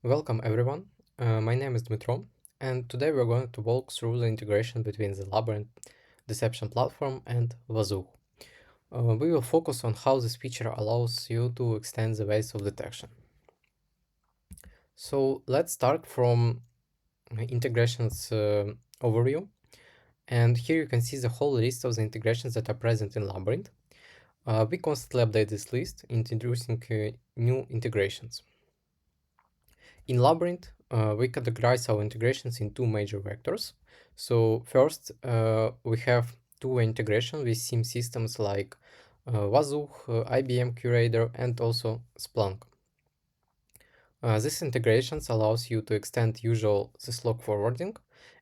Welcome everyone, my name is Dmitro, and today we're going to walk through the integration between the Labyrinth deception platform and Wazuh. We will focus on how this feature allows you to extend the ways of detection. So let's start from integrations overview, and here you can see the whole list of the integrations that are present in Labyrinth. We constantly update this list, introducing new integrations. In Labyrinth, we categorize our integrations in two major vectors. So first, we have two-way integration with SIEM systems like Wazuh, IBM Curator, and also Splunk. This integrations allows you to extend usual syslog forwarding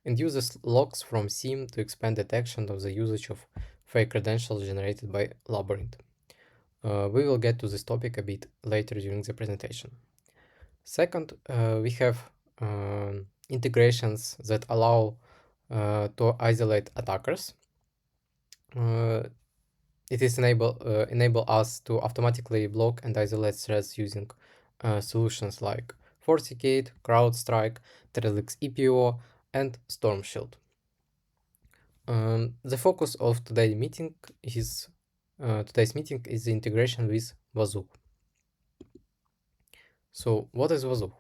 and use logs from SIEM to expand detection of the usage of fake credentials generated by Labyrinth. We will get to this topic a bit later during the presentation. Second, we have integrations that allow to isolate attackers. It is enable us to automatically block and isolate threats using solutions like FortiGate, CrowdStrike, Trellix EPO, and Storm Shield. The focus of today's meeting is the integration with Wazuh. So, what is Wazuh?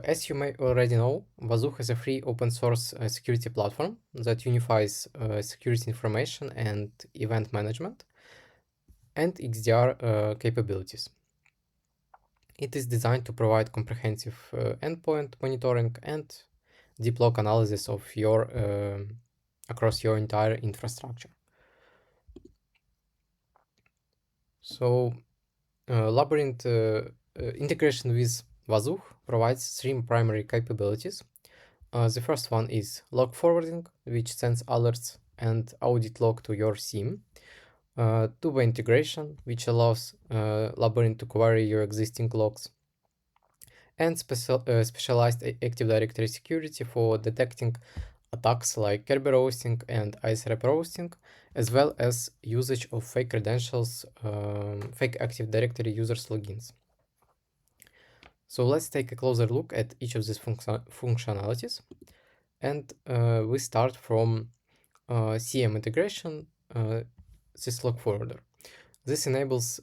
As you may already know, Wazuh is a free open source security platform that unifies security information and event management and XDR capabilities. It is designed to provide comprehensive endpoint monitoring and deep log analysis of your across your entire infrastructure. So, Labyrinth integration with Wazuh provides three primary capabilities. The first one is log forwarding, which sends alerts and audit log to your SIEM. Two-way integration, which allows Labyrinth to query your existing logs. And specialized Active Directory security for detecting attacks like Kerberoasting and LABYRINTH, as well as usage of fake credentials, fake Active Directory users' logins. So let's take a closer look at each of these functionalities. And we start from SIEM integration, syslog forwarder. This enables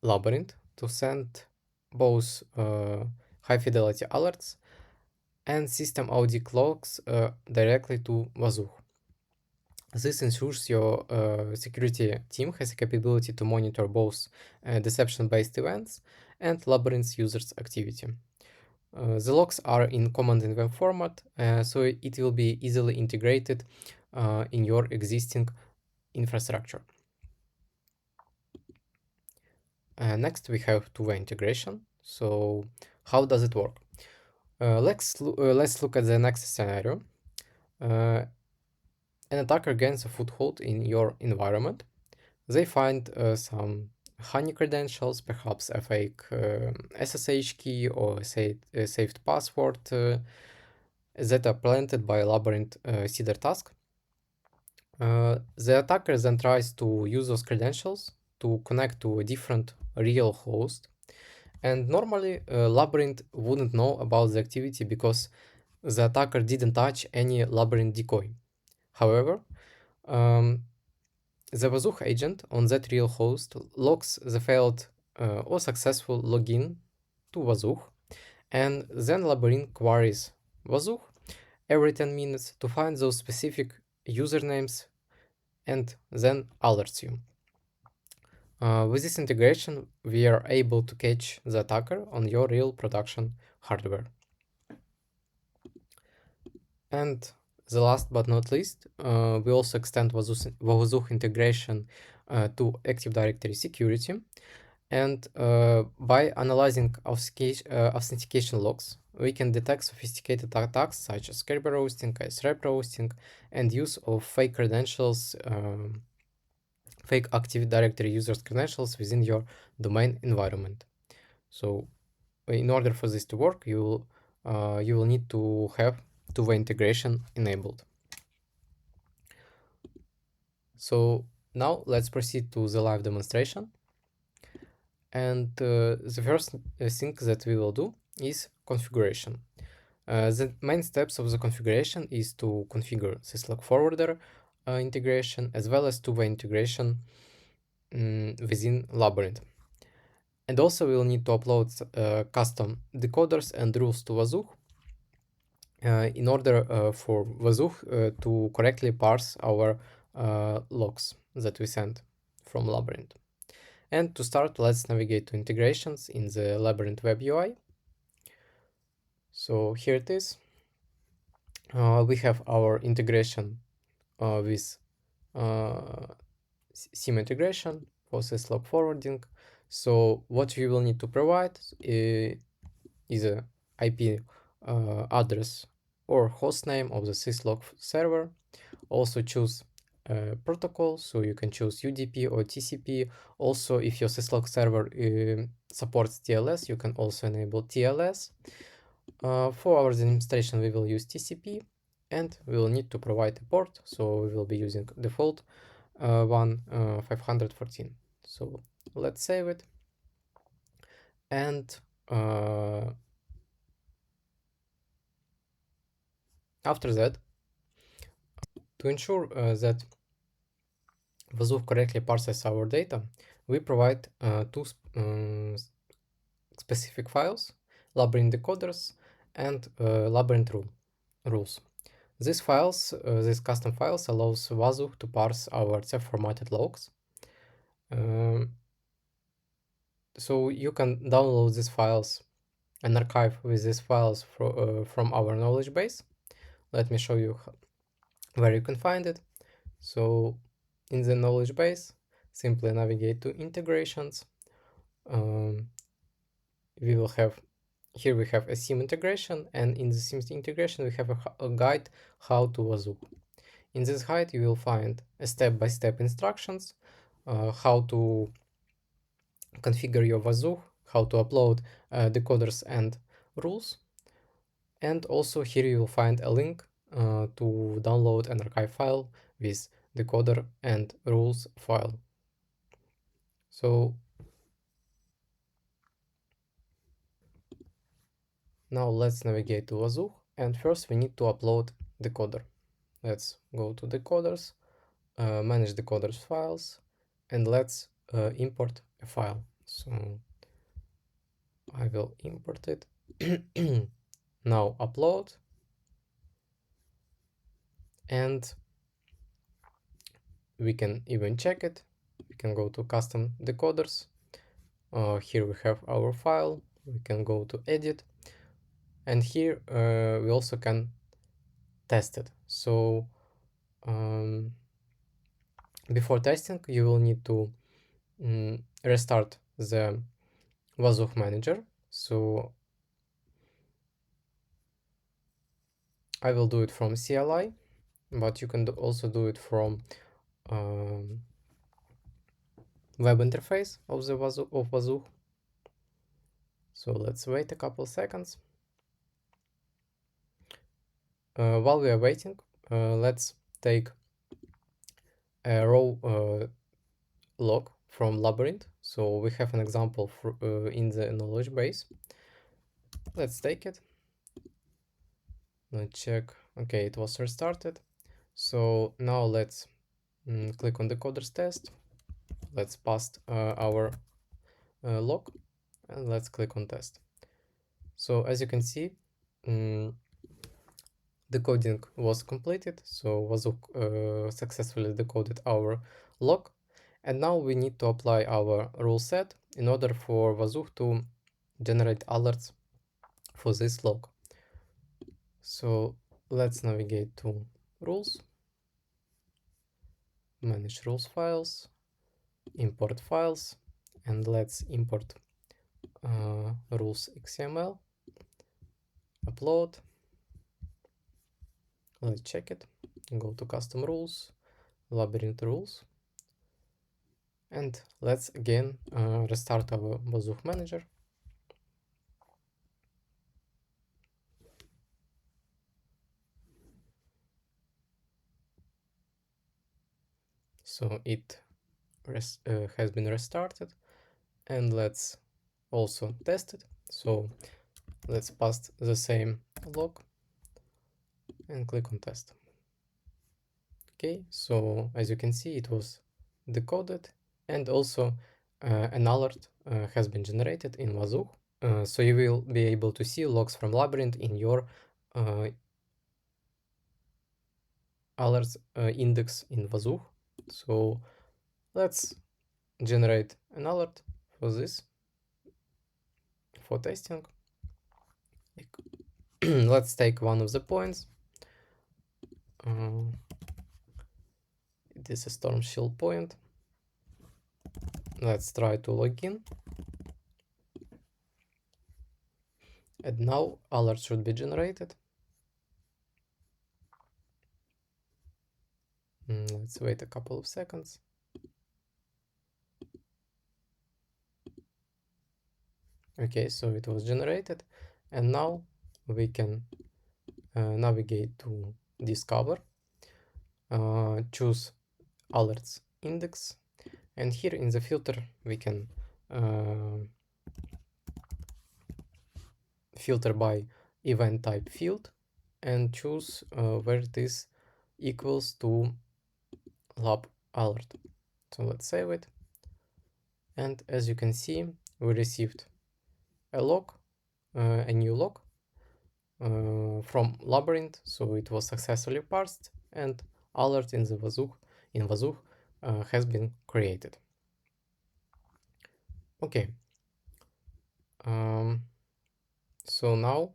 Labyrinth to send both high fidelity alerts and system audit logs directly to Wazuh. This ensures your security team has the capability to monitor both deception-based events and Labyrinth users' activity. The logs are in command env format, so it will be easily integrated in your existing infrastructure. Next, we have two-way integration. So, how does it work? Let's look at the next scenario. An attacker gains a foothold in your environment. They find some honey credentials, perhaps a fake SSH key or a saved password that are planted by a Labyrinth seeder task. The attacker then tries to use those credentials to connect to a different real host. And normally, Labyrinth wouldn't know about the activity because the attacker didn't touch any Labyrinth decoy. However, the Wazuh agent on that real host logs the failed or successful login to Wazuh, and then Labyrinth queries Wazuh every 10 minutes to find those specific usernames and then alerts you. With this integration, we are able to catch the attacker on your real production hardware. And the last but not least, we also extend Wazuh integration to Active Directory security. And by analyzing authentication logs, we can detect sophisticated attacks such as Kerberoasting, SIEM, and use of fake credentials, fake Active Directory users' credentials within your domain environment. So, in order for this to work, you will need to have two-way integration enabled. So now let's proceed to the live demonstration. And the first thing that we will do is configuration. The main steps of the configuration is to configure syslog forwarder integration as well as two-way integration within Labyrinth. And also we'll need to upload custom decoders and rules to Wazuh in order for Wazuh to correctly parse our logs that we send from Labyrinth. And to start, let's navigate to integrations in the Labyrinth web UI. So here it is. We have our integration with SIEM integration for syslog forwarding. So what we will need to provide is a IP address or host name of the syslog server. Also choose protocol, so you can choose UDP or TCP. Also, if your syslog server supports TLS, you can also enable TLS. For our demonstration, we will use TCP, and we will need to provide a port, so we will be using default one 514. So let's save it, and after that, to ensure that Wazuh correctly parses our data, we provide two specific files, Labyrinth decoders and Labyrinth rules. These files, these custom files, allows Wazuh to parse our CEF formatted logs. So you can download these files and archive with these files from our knowledge base. Let me show you where you can find it. So in the knowledge base, simply navigate to integrations. We will have here we have a SIEM integration, and in the SIEM integration we have a guide how to Wazuh. In this guide you will find a step-by-step instructions how to configure your Wazuh, how to upload decoders and rules, and also here you will find a link to download an archive file with decoder and rules file. So now let's navigate to Wazuh, and first we need to upload decoder. Let's go to decoders, manage decoders files, and let's import a file. So I will import it. Now upload, and we can even check it. We can go to custom decoders. Here we have our file. We can go to edit, and here we also can test it. So before testing, you will need to restart the Wazuh manager. So I will do it from CLI, but you can also do it from web interface of the Wazuh. So let's wait a couple seconds. While we are waiting, let's take a raw log from Labyrinth. So we have an example in the knowledge base. Let's take it. Let's check. Okay, it was restarted. So now let's click on decoders test. Let's pass our log, and let's click on test. So as you can see, decoding was completed. So Wazuh successfully decoded our log, and now we need to apply our rule set in order for Wazuh to generate alerts for this log. So let's navigate to rules, manage rules files, import files, and let's import rules XML, upload. Let's check it. Go to custom rules, Labyrinth rules, and let's again restart our Wazuh manager. So it has been restarted, and let's also test it. So let's paste the same log and click on test. Okay, so as you can see, it was decoded, and also an alert has been generated in Wazuh. So you will be able to see logs from Labyrinth in your alerts index in Wazuh. So let's generate an alert for this, for testing. Let's take one of the points. It is a storm shield point. Let's try to log in. And now alert should be generated. Let's wait a couple of seconds. Okay, so it was generated, and now we can navigate to discover, choose alerts index, and here in the filter we can filter by event type field and choose where it is equals to lab alert. So let's save it, and as you can see, we received a log, a new log from Labyrinth, so it was successfully parsed, and alert in the Wazuh has been created. Okay, so now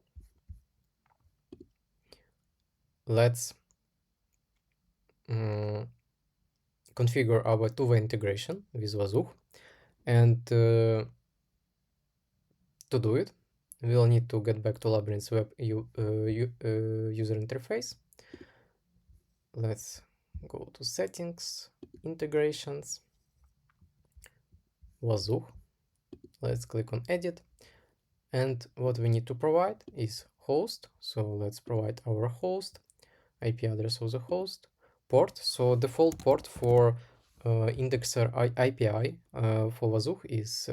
let's configure our two-way integration with Wazuh, and to do it, we'll need to get back to Labyrinth's web user interface. Let's go to settings, integrations, Wazuh. Let's click on edit, and what we need to provide is host. So let's provide our host, IP address of the host, port. So default port for indexer IPI for Wazuh is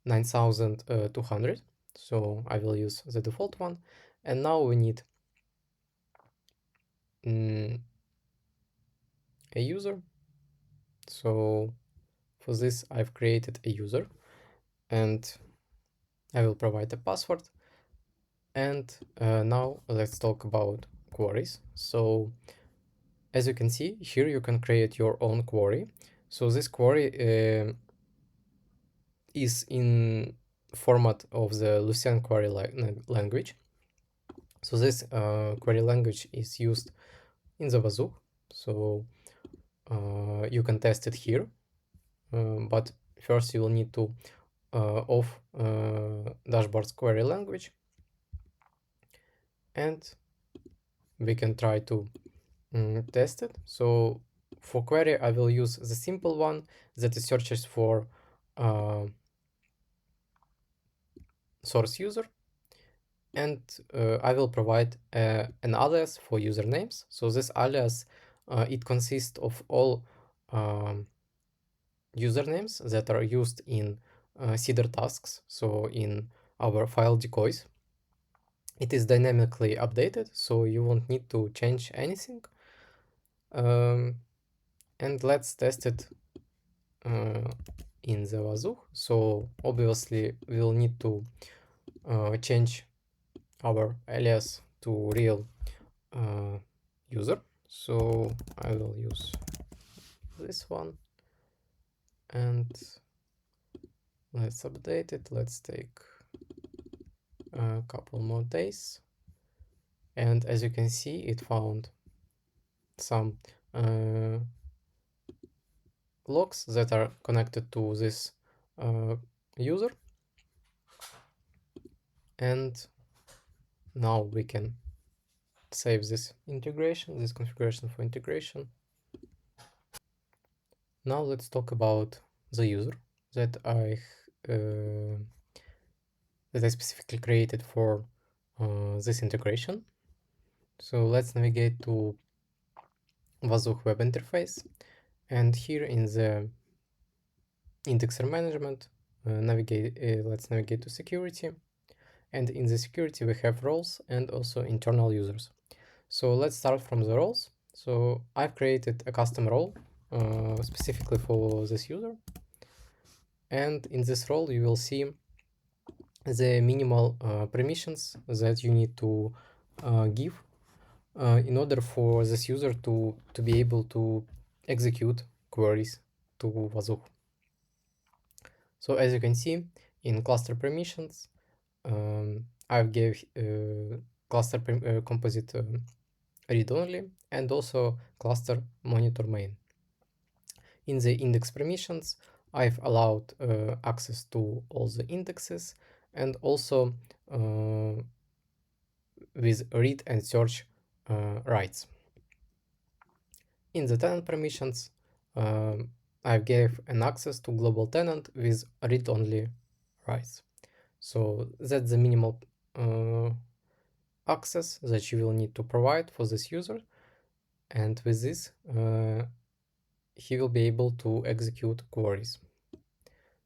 9200. So I will use the default one. And now we need a user. So for this, I've created a user, and I will provide a password. And now let's talk about queries. So as you can see here, you can create your own query. So this query is in format of the Lucian query language. So this query language is used in the Wazuh. So you can test it here, but first you will need to off dashboard's query language, and we can try to test it. So for query, I will use the simple one that is searches for source user, and I will provide an alias for usernames. So this alias, it consists of all usernames that are used in CIDR tasks, so in our file decoys. It is dynamically updated, so you won't need to change anything. And let's test it in the Wazuh. So obviously we'll need to change our alias to real user. So I will use this one, and let's update it. Let's take a couple more days, and as you can see, it found some logs that are connected to this user, and now we can save this integration, this configuration for integration. Now let's talk about the user that I specifically created for this integration. So let's navigate to Wazuh web interface, and here in the indexer management, let's navigate to security, And in the security, we have roles and also internal users. So let's start from the roles. So I've created a custom role specifically for this user. And in this role, you will see the minimal permissions that you need to give in order for this user to be able to execute queries to Wazuh. So as you can see, in cluster permissions, I've gave cluster composite read-only and also cluster monitor main. In the index permissions, I've allowed access to all the indexes and also with read and search rights. In the tenant permissions, I gave an access to global tenant with read-only rights. So that's the minimal access that you will need to provide for this user. And with this, he will be able to execute queries.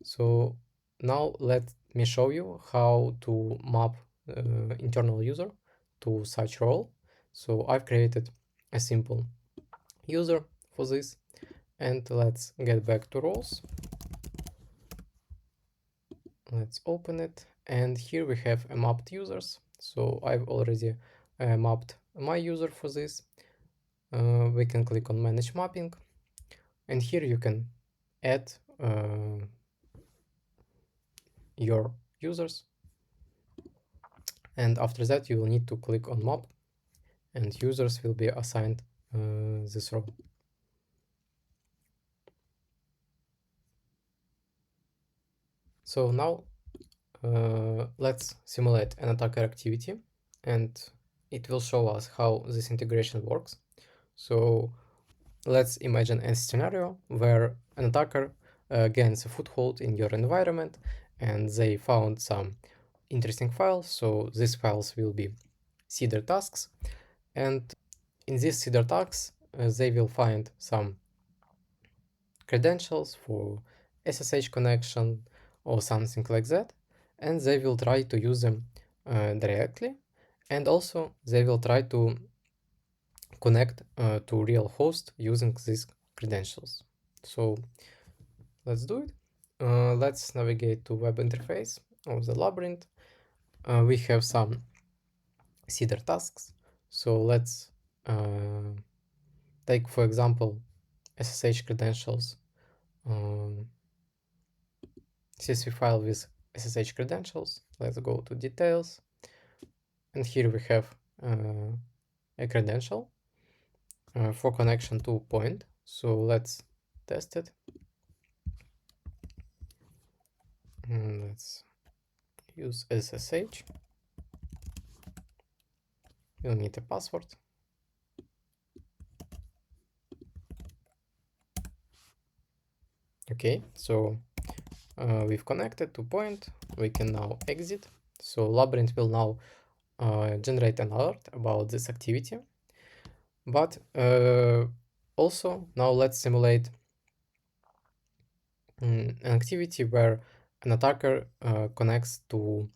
So now let me show you how to map internal user to such role. So I've created a simple user for this, and let's get back to roles. Let's open it, and here we have a mapped users. So I've already mapped my user for this. We can click on manage mapping, and here you can add your users, and after that you will need to click on map and users will be assigned this role. So now let's simulate an attacker activity, and it will show us how this integration works. So let's imagine a scenario where an attacker gains a foothold in your environment and they found some interesting files. So these files will be seeder tasks, and in these seeder tasks they will find some credentials for SSH connection or something like that, and they will try to use them directly, and also they will try to connect to real host using these credentials. So let's do it. Let's navigate to web interface of the Labyrinth. We have some seeder tasks. So let's take, for example, SSH credentials, CSV file with SSH credentials. Let's go to details. And here we have a credential for connection to point. So let's test it. And let's use SSH. You'll need a password. Okay, so we've connected to point. We can now exit. So Labyrinth will now generate an alert about this activity. But also now let's simulate an activity where an attacker connects to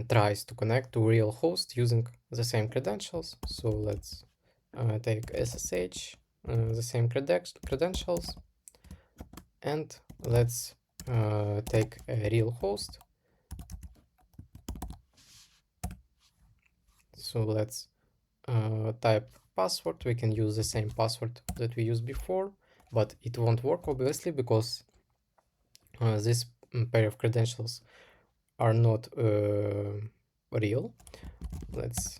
tries to connect to real host using the same credentials. So let's take SSH, the same credentials, and let's take a real host. So let's type password. We can use the same password that we used before, but it won't work obviously because this pair of credentials are not real. Let's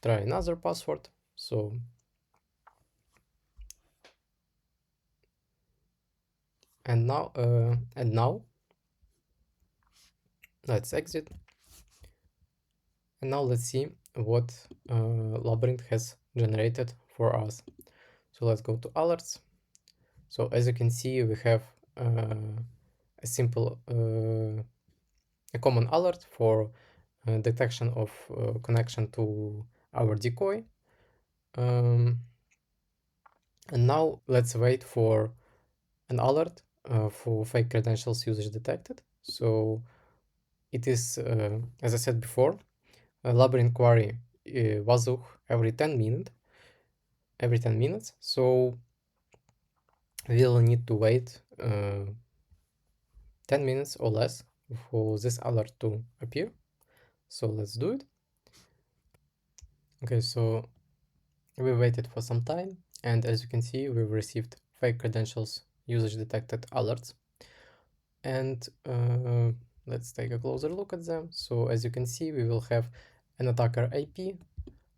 try another password. So and now let's exit, and now let's see what Labyrinth has generated for us. So let's go to alerts. So as you can see, we have a simple a common alert for detection of connection to our decoy. And now let's wait for an alert for fake credentials usage detected. So it is, as I said before, a Labyrinth query Wazuh every 10 minutes. So we'll need to wait 10 minutes or less for this alert to appear. So let's do it. Okay, so we waited for some time, and as you can see, we've received fake credentials usage detected alerts. And let's take a closer look at them. So as you can see, we will have an attacker IP,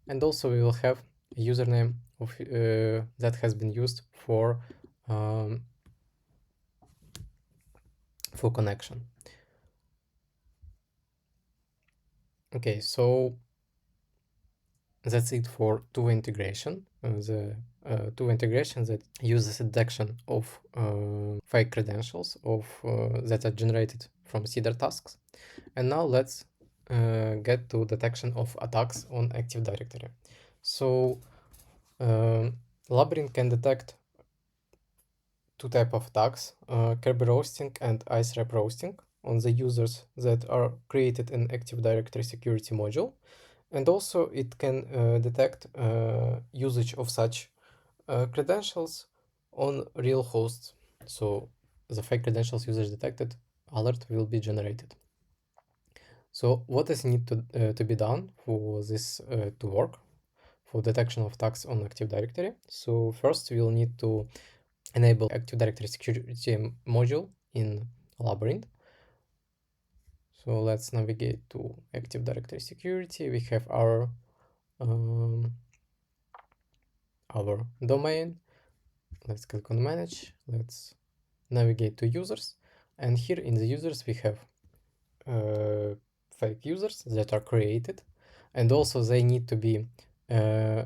and also we will have a username of that has been used for connection. Okay, so that's it for two integration. The two integration that uses detection of fake credentials of that are generated from CIDR tasks. And now let's get to detection of attacks on Active Directory. So Labyrinth can detect two types of attacks, Kerberoasting and IceRep roasting on the users that are created in Active Directory security module. And also it can detect usage of such credentials on real hosts. So the fake credentials users detected alert will be generated. So what is need to be done for this to work, for detection of attacks on Active Directory? So first we'll need to enable Active Directory security module in Labyrinth. So let's navigate to Active Directory security. We have our domain. Let's click on manage. Let's navigate to users, and here in the users we have fake users that are created, and also they need to be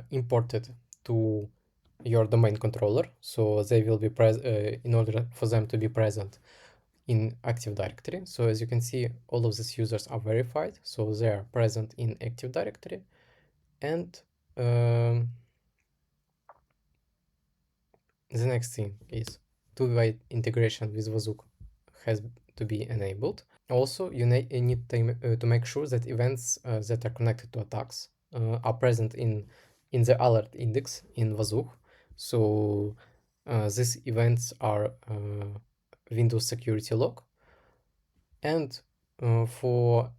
imported to your domain controller, so they will be in order for them to be present in Active Directory. So as you can see, all of these users are verified, so they are present in Active Directory. And the next thing is two-way integration with Wazuh has to be enabled. Also, you need to make sure that events that are connected to attacks are present in the alert index in Wazuh. So these events are Windows security log. And for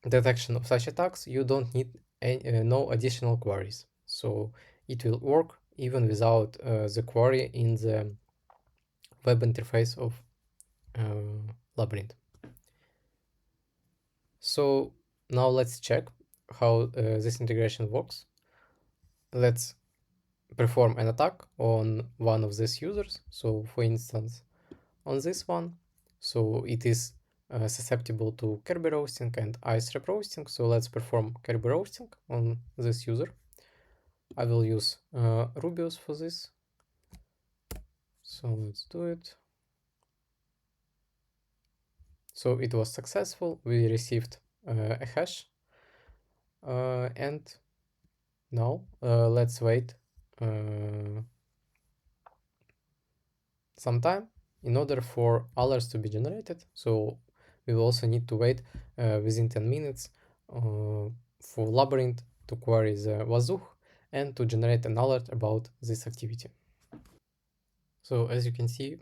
detection of such attacks, you don't need no additional queries. So it will work even without the query in the web interface of Labyrinth. So now let's check how this integration works. Let's perform an attack on one of these users. So for instance, on this one, so it is susceptible to Kerberoasting and IceRep roasting. So let's perform Kerberoasting on this user. I will use Rubius for this. So let's do it. So it was successful. We received a hash. And now let's wait some time in order for alerts to be generated. So we will also need to wait within 10 minutes for Labyrinth to query the Wazuh and to generate an alert about this activity. So as you can see,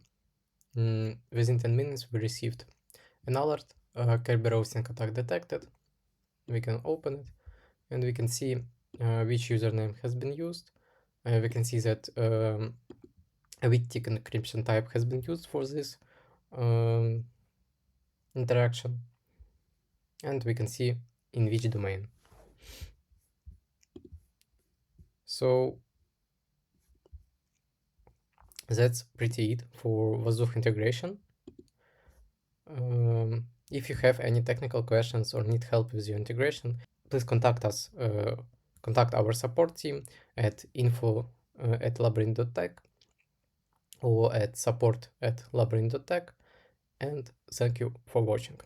within 10 minutes we received an alert, Kerberoasting attack detected. We can open it and we can see which username has been used. We can see that a weak tick encryption type has been used for this interaction, and we can see in which domain. So that's pretty it for Wazuh integration. If you have any technical questions or need help with your integration, please contact us. Contact our support team at info@labyrinth.tech or at support@labyrinth.tech. And thank you for watching.